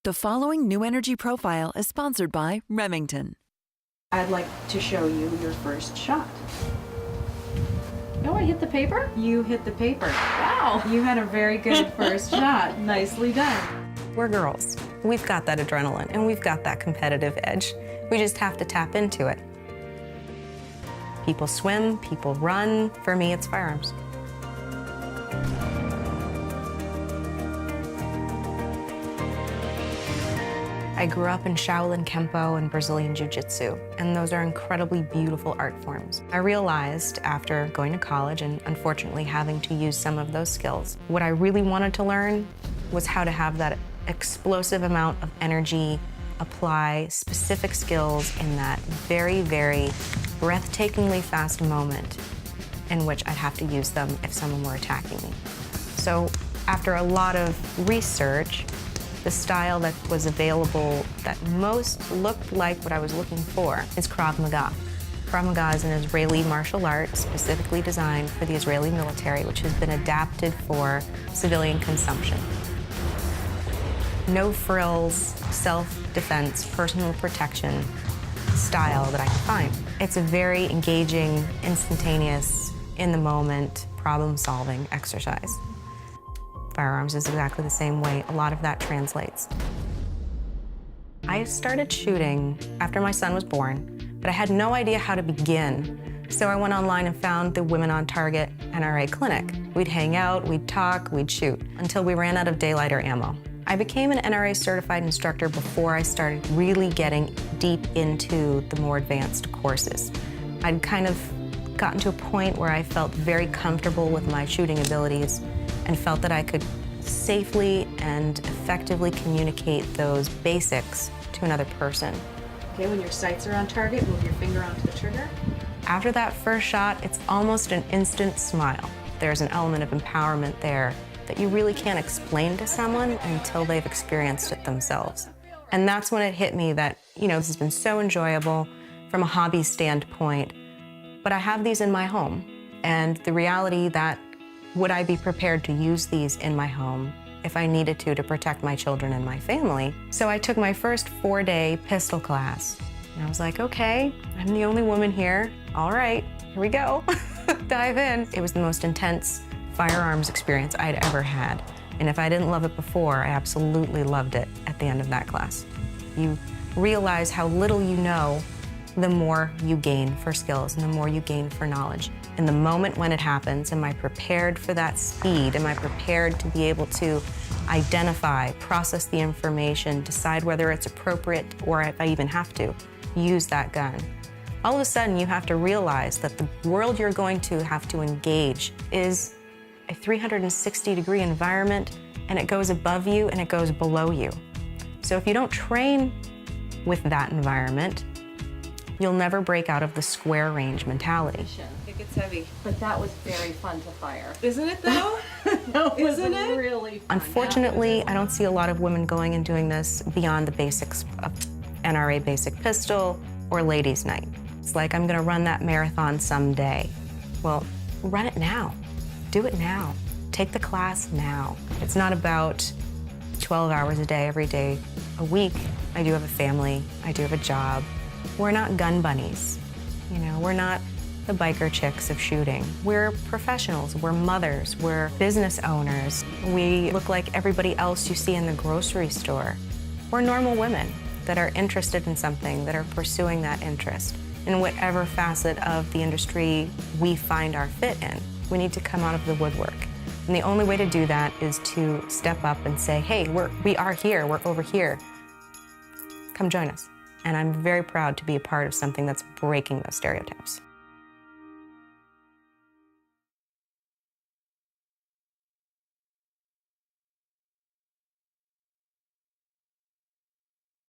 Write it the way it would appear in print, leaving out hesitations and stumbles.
The following New Energy profile is sponsored by Remington. I'd like to show you your first shot. Oh, I hit the paper? You hit the paper. Wow. You had a very good first shot. Nicely done. We're girls. We've got that adrenaline and we've got that competitive edge. We just have to tap into it. People swim, people run. For me, it's firearms. I grew up in Shaolin Kempo and Brazilian Jiu-Jitsu, and those are incredibly beautiful art forms. I realized after going to college and unfortunately having to use some of those skills, what I really wanted to learn was how to have that explosive amount of energy, apply specific skills in that very, very breathtakingly fast moment in which I'd have to use them if someone were attacking me. So after a lot of research, the style that was available that most looked like what I was looking for is Krav Maga. Krav Maga is an Israeli martial art specifically designed for the Israeli military, which has been adapted for civilian consumption. No frills, self-defense, personal protection style that I can find. It's a very engaging, instantaneous, in-the-moment, problem-solving exercise. Firearms is exactly the same way. A lot of that translates. I started shooting after my son was born, but I had no idea how to begin. So I went online and found the Women on Target NRA clinic. We'd hang out, we'd talk, we'd shoot, until we ran out of daylighter ammo. I became an NRA certified instructor before I started really getting deep into the more advanced courses. I'd kind of gotten to a point where I felt very comfortable with my shooting abilities and felt that I could safely and effectively communicate those basics to another person. Okay, when your sights are on target, move your finger onto the trigger. After that first shot, it's almost an instant smile. There's an element of empowerment there that you really can't explain to someone until they've experienced it themselves. And that's when it hit me that, this has been so enjoyable from a hobby standpoint, but I have these in my home. And the reality that would I be prepared to use these in my home if I needed to protect my children and my family? So I took my first 4-day pistol class. And I was like, okay, I'm the only woman here. All right, here we go. Dive in. It was the most intense firearms experience I'd ever had. And if I didn't love it before, I absolutely loved it at the end of that class. You realize how little you know, the more you gain for skills and the more you gain for knowledge. In the moment when it happens, am I prepared for that speed? Am I prepared to be able to identify, process the information, decide whether it's appropriate or if I even have to use that gun? All of a sudden, you have to realize that the world you're going to have to engage is a 360-degree environment, and it goes above you and it goes below you. So if you don't train with that environment, you'll never break out of the square range mentality. It gets heavy. But that was very fun to fire. Isn't it though? Isn't it? Really fun. Unfortunately, I don't see a lot of women going and doing this beyond the basics of NRA basic pistol or ladies' night. It's like, I'm gonna run that marathon someday. Well, run it now. Do it now. Take the class now. It's not about 12 hours a day, every day, a week. I do have a family. I do have a job. We're not gun bunnies. We're not the biker chicks of shooting. We're professionals. We're mothers. We're business owners. We look like everybody else you see in the grocery store. We're normal women that are interested in something, that are pursuing that interest. In whatever facet of the industry we find our fit in, we need to come out of the woodwork. And the only way to do that is to step up and say, hey, we are here, we're over here. Come join us. And I'm very proud to be a part of something that's breaking those stereotypes.